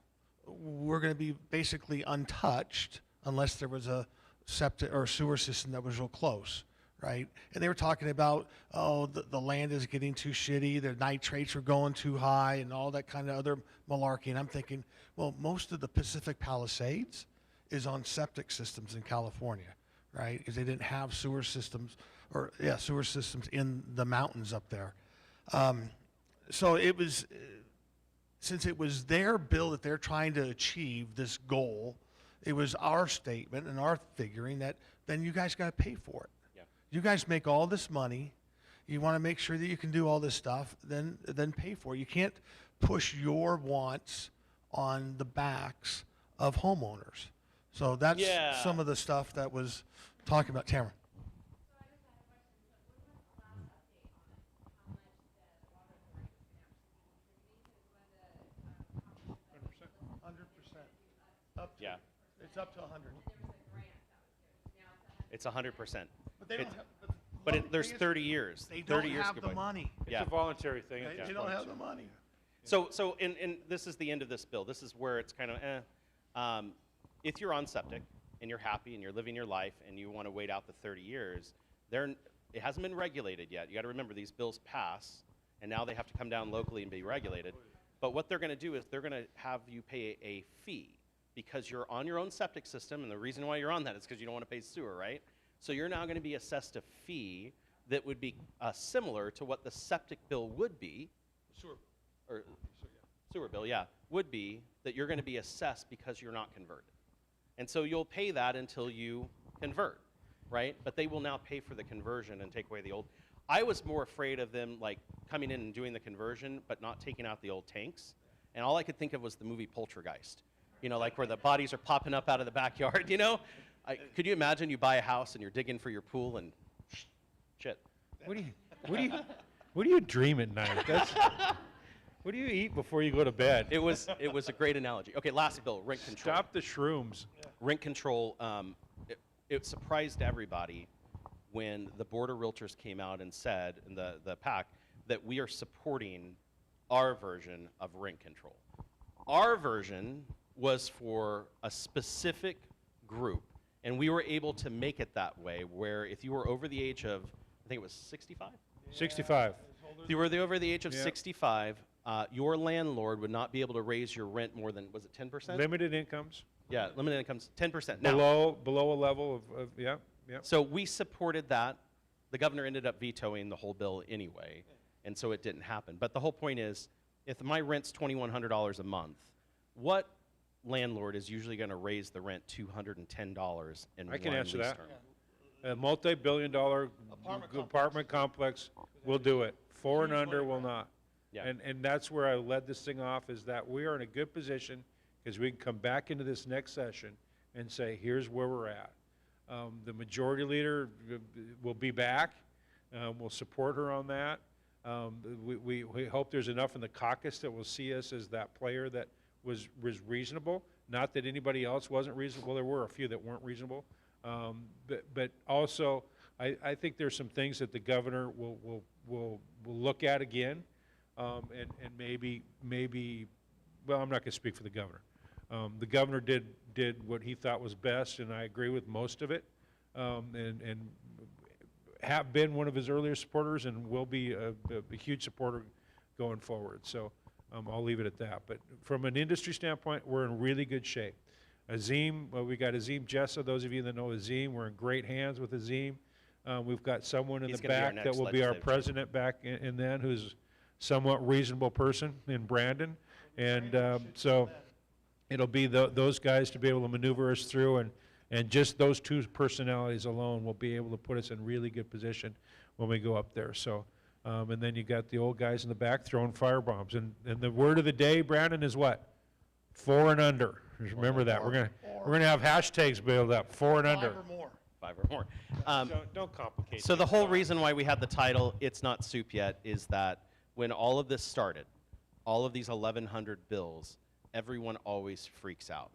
were going to be basically untouched unless there was a septic or sewer system that was real close, right? And they were talking about, oh, the land is getting too shitty, the nitrates are going too high, and all that kind of other malarkey. And I'm thinking, well, most of the Pacific Palisades is on septic systems in California, right? Because they didn't have sewer systems, sewer systems in the mountains up there. So it was, since it was their bill that they're trying to achieve this goal, it was our statement and our figuring that then you guys got to pay for it. Yeah. You guys make all this money. You want to make sure that you can do all this stuff, then pay for it. You can't push your wants on the backs of homeowners. So that's some of the stuff that was talking about. Tamara. 100%. Yeah. It's up to 100. It's 100%. But they don't have. There's 30 years. They 30 don't years have the goodbye. money. It's a voluntary thing. They don't have the money. So and this is the end of this bill. This is where it's kind of if you're on septic and you're happy and you're living your life and you want to wait out the 30 years, it hasn't been regulated yet. You got to remember these bills pass and now they have to come down locally and be regulated. But what they're going to do is they're going to have you pay a fee because you're on your own septic system, and the reason why you're on that is because you don't want to pay sewer, right? So you're now going to be assessed a fee that would be similar to what the septic bill would be. Sewer bill, yeah, would be that you're going to be assessed because you're not converted. And so you'll pay that until you convert, right? But they will now pay for the conversion and take away the old. I was more afraid of them like coming in and doing the conversion but not taking out the old tanks. And all I could think of was the movie Poltergeist. You know, like where the bodies are popping up out of the backyard, you know? Could you imagine you buy a house and you're digging for your pool and shit. What do you dream at night? What do you eat before you go to bed? It was a great analogy. Okay, last bill, rent control. Stop the shrooms. Rent control, it surprised everybody when the Board of Realtors came out and said, in the PAC, that we are supporting our version of rent control. Our version was for a specific group, and we were able to make it that way, where if you were over the age of, I think it was 65? 65. If you were over the age of 65, your landlord would not be able to raise your rent more than, was it 10%? Limited incomes. Yeah, limited incomes, 10%. Now, Below a level of. Yep. So we supported that. The governor ended up vetoing the whole bill anyway, and so it didn't happen. But the whole point is, if my rent's $2,100 a month, what landlord is usually going to raise the rent $210 in I can one answer lease that. term? A multi-billion-dollar apartment complex will do it. 4 and under will not. Yeah. And that's where I led this thing off, is that we are in a good position because we can come back into this next session and say, here's where we're at. The majority leader will be back. We'll support her on that. We hope there's enough in the caucus that will see us as that player that was reasonable. Not that anybody else wasn't reasonable. There were a few that weren't reasonable. But also, I think there's some things that the governor will look at again, and maybe, well, I'm not going to speak for the governor. The governor did what he thought was best, and I agree with most of it, and have been one of his earlier supporters and will be a huge supporter going forward. So I'll leave it at that. But from an industry standpoint, we're in really good shape. Azim, well, we got Azim Jessa. Those of you that know Azim, we're in great hands with Azim. We've got someone in He's the gonna be our back that next will be our legislative president back in then, who's somewhat reasonable person in Brandon. And so it'll be those guys to be able to maneuver us through, and just those two personalities alone will be able to put us in really good position when we go up there. So, and then you got the old guys in the back throwing firebombs. And the word of the day, Brandon, is what? 4 and under. Just remember that. We're gonna have hashtags built up. 4 and under. 5 or more. 5 or more. Don't complicate. So the things. whole reason why we had the title, It's Not Soup Yet, is that when all of this started, all of these 1,100 bills, everyone always freaks out.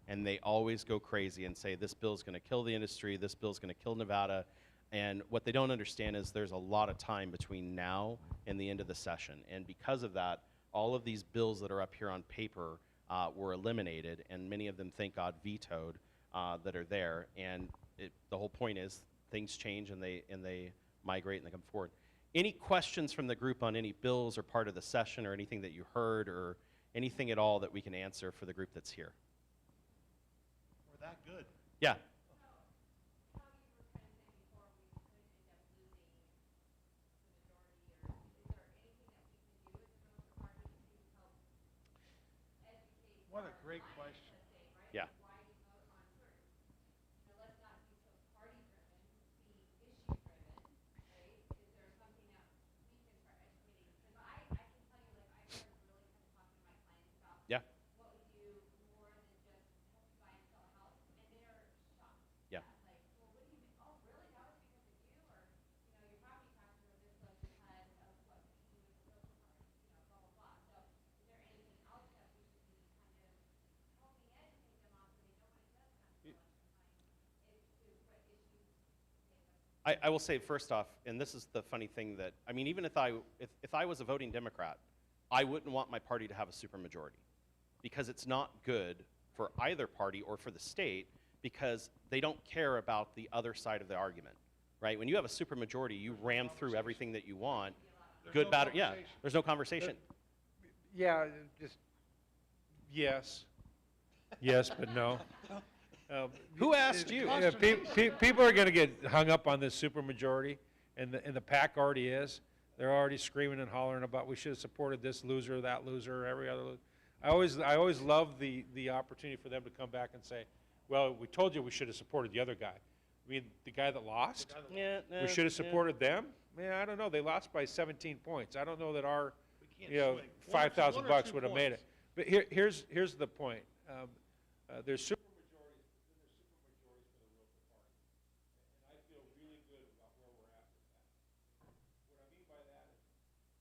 And they always go crazy and say, this bill's going to kill the industry, this bill's going to kill Nevada. And what they don't understand is there's a lot of time between now and the end of the session. And because of that, all of these bills that are up here on paper were eliminated, and many of them, thank God, vetoed, that are there. And the whole point is things change and they migrate and they come forward. Any questions from the group on any bills or part of the session or anything that you heard or anything at all that we can answer for the group that's here? We're that good. Yeah. What a great question. Yeah. Yeah. Yeah. I will say first off, and this is the funny thing that, I mean, even if I was a voting Democrat, I wouldn't want my party to have a supermajority because it's not good for either party or for the state because they don't care about the other side of the argument, right? When you have a supermajority, you ram through everything that you want. Good, bad, yeah, there's no conversation. Yeah, just yes. Yes, but no. Who asked you? Yeah, people are going to get hung up on this supermajority, and the PAC already is. They're already screaming and hollering about we should have supported this loser, that loser, every other loser. I always love the opportunity for them to come back and say, well, we told you we should have supported the other guy. I mean, the guy that lost? Yeah, We should have supported them? Man, I don't know. They lost by 17 points. I don't know that our, $5,000 would have made it. But here's the point. There's supermajorities, and there's supermajorities for the local party. And I feel really good about where we're at with that. What I mean by that is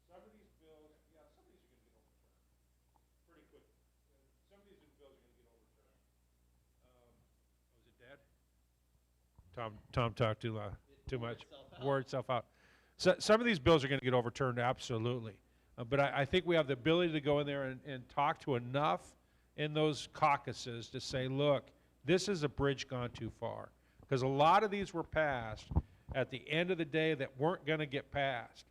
some of these bills, some of these are going to get overturned pretty quickly. Some of these bills are going to get overturned. Was it dead? Tom talked too loud, too much. Wore itself out. So, some of these bills are going to get overturned, absolutely. But I think we have the ability to go in there and talk to enough in those caucuses to say, look, this is a bridge gone too far. Because a lot of these were passed at the end of the day that weren't going to get passed.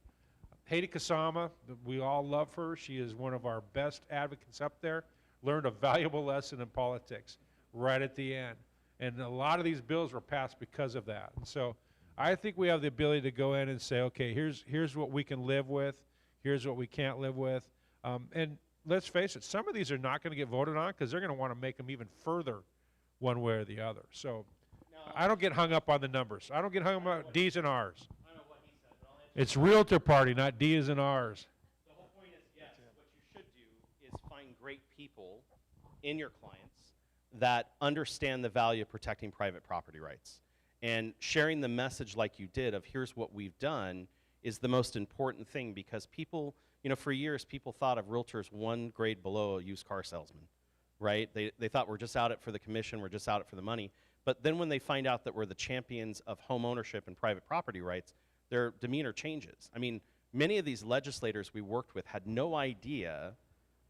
Haiti Kasama, we all love her. She is one of our best advocates up there. Learned a valuable lesson in politics right at the end. And a lot of these bills were passed because of that. And so I think we have the ability to go in and say, okay, here's what we can live with, here's what we can't live with. And let's face it, some of these are not going to get voted on because they're going to want to make them even further one way or the other. So I don't get hung up on the numbers. I don't get hung up on D's and R's. It's realtor party, not D's and R's. The whole point is, yes, what you should do is find great people in your clients that understand the value of protecting private property rights. And sharing the message like you did of here's what we've done is the most important thing, because people, for years people thought of realtors one grade below a used car salesman, right? They thought we're just out it for the commission, we're just out it for the money. But then when they find out that we're the champions of home ownership and private property rights, their demeanor changes. I mean, many of these legislators we worked with had no idea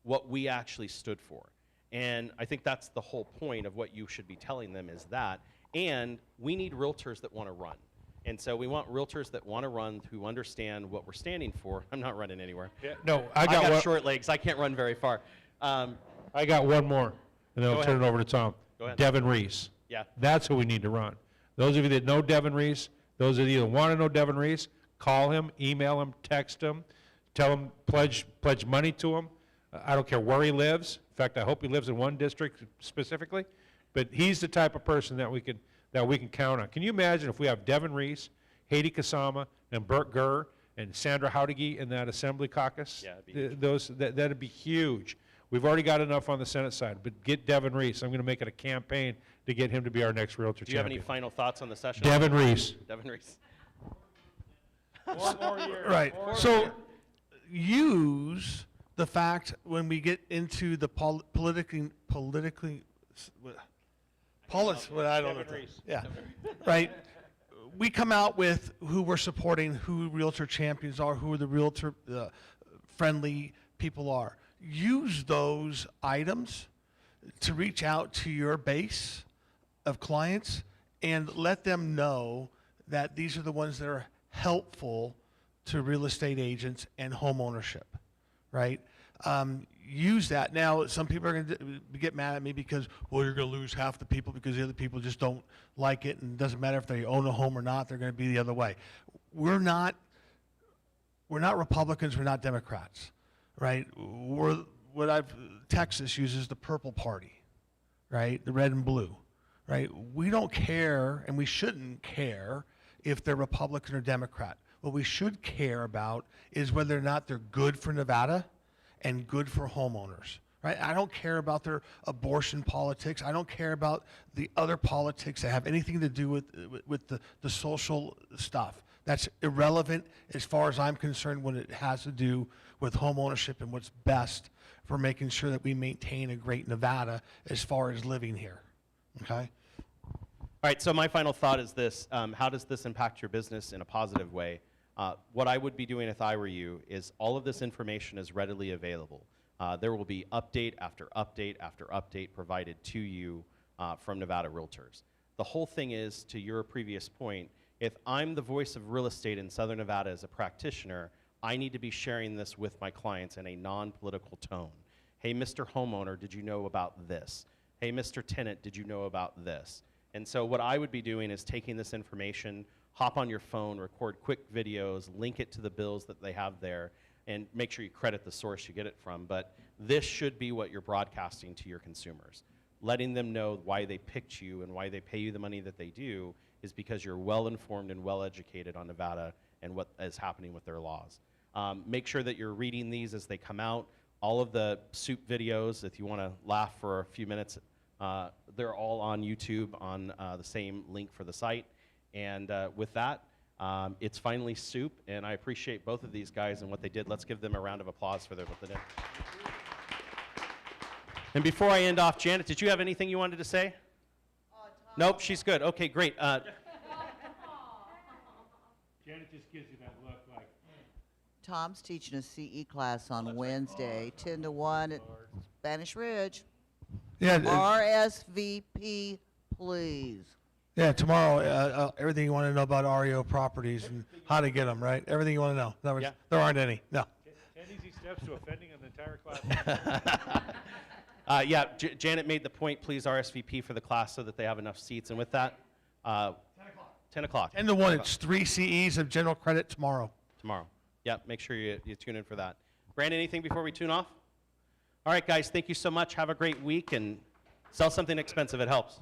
what we actually stood for. And I think that's the whole point of what you should be telling them is that. And we need realtors that want to run. And so we want realtors that want to run, who understand what we're standing for. I'm not running anywhere. Yeah, no, I I got got one, short legs. I can't run very far. I got one more, and then I'll Go turn ahead. it over to Tom. Go ahead. Devin Reese. Yeah. That's who we need to run. Those of you that know Devin Reese, those that either want to know Devin Reese, call him, email him, text him, tell him, pledge money to him. I don't care where he lives. In fact, I hope he lives in one district specifically. But he's the type of person that we can count on. Can you imagine if we have Devin Reese, Haiti Kasama, and Bert Gurr, and Sandra Haudegui in that assembly caucus? Yeah, it'd be huge. That'd be huge. We've already got enough on the Senate side, but get Devin Reese. I'm going to make it a campaign to get him to be our next realtor Do you have any champion. final thoughts on the session? Devin Reese. Devin Reese. One more year. Right. So use the fact when we get into the politically, well, I don't know. Devin Reese. Yeah. Right. We come out with who we're supporting, who realtor champions are, who the realtor friendly people are. Use those items to reach out to your base of clients and let them know that these are the ones that are helpful to real estate agents and home ownership, right? Use that. Now, some people are going to get mad at me because, well, you're going to lose half the people because the other people just don't like it, and it doesn't matter if they own a home or not, they're going to be the other way. We're not Republicans, we're not Democrats, right? Texas uses the purple party, right? The red and blue, right? We don't care, and we shouldn't care if they're Republican or Democrat. What we should care about is whether or not they're good for Nevada and good for homeowners, right? I don't care about their abortion politics. I don't care about the other politics that have anything to do with the social stuff. That's irrelevant as far as I'm concerned when it has to do with home ownership and what's best for making sure that we maintain a great Nevada as far as living here, okay? All right, so my final thought is this. How does this impact your business in a positive way? What I would be doing if I were you is all of this information is readily available. There will be update after update after update provided to you from Nevada Realtors. The whole thing is, to your previous point, if I'm the voice of real estate in Southern Nevada as a practitioner, I need to be sharing this with my clients in a non-political tone. Hey, Mr. Homeowner, did you know about this? Hey, Mr. Tenant, did you know about this? And so what I would be doing is taking this information, hop on your phone, record quick videos, link it to the bills that they have there, and make sure you credit the source you get it from. But this should be what you're broadcasting to your consumers. Letting them know why they picked you and why they pay you the money that they do is because you're well-informed and well-educated on Nevada and what is happening with their laws. Make sure that you're reading these as they come out. All of the soup videos, if you want to laugh for a few minutes, they're all on YouTube on the same link for the site. And with that, it's finally soup, and I appreciate both of these guys and what they did. Let's give them a round of applause for what they did. And before I end off, Janet, did you have anything you wanted to say? Nope, she's good. Okay, great. Janet just gives you that look like. Tom's teaching a CE class on Wednesday, 10 to 1 at Spanish Ridge. Yeah, RSVP, please. yeah. Tomorrow, everything you want to know about REO properties and how to get them, right? Everything you want to know. In other words, Yeah. there aren't any. No. 10 easy steps to offending an entire class. Yeah, Janet made the point, please RSVP for the class so that they have enough seats. And with that, 10 o'clock. 10 to 1, it's 3 CEs of general credit tomorrow. Tomorrow. Yeah, make sure you tune in for that. Brandon, anything before we tune off? All right, guys, thank you so much. Have a great week, and sell something expensive. It helps.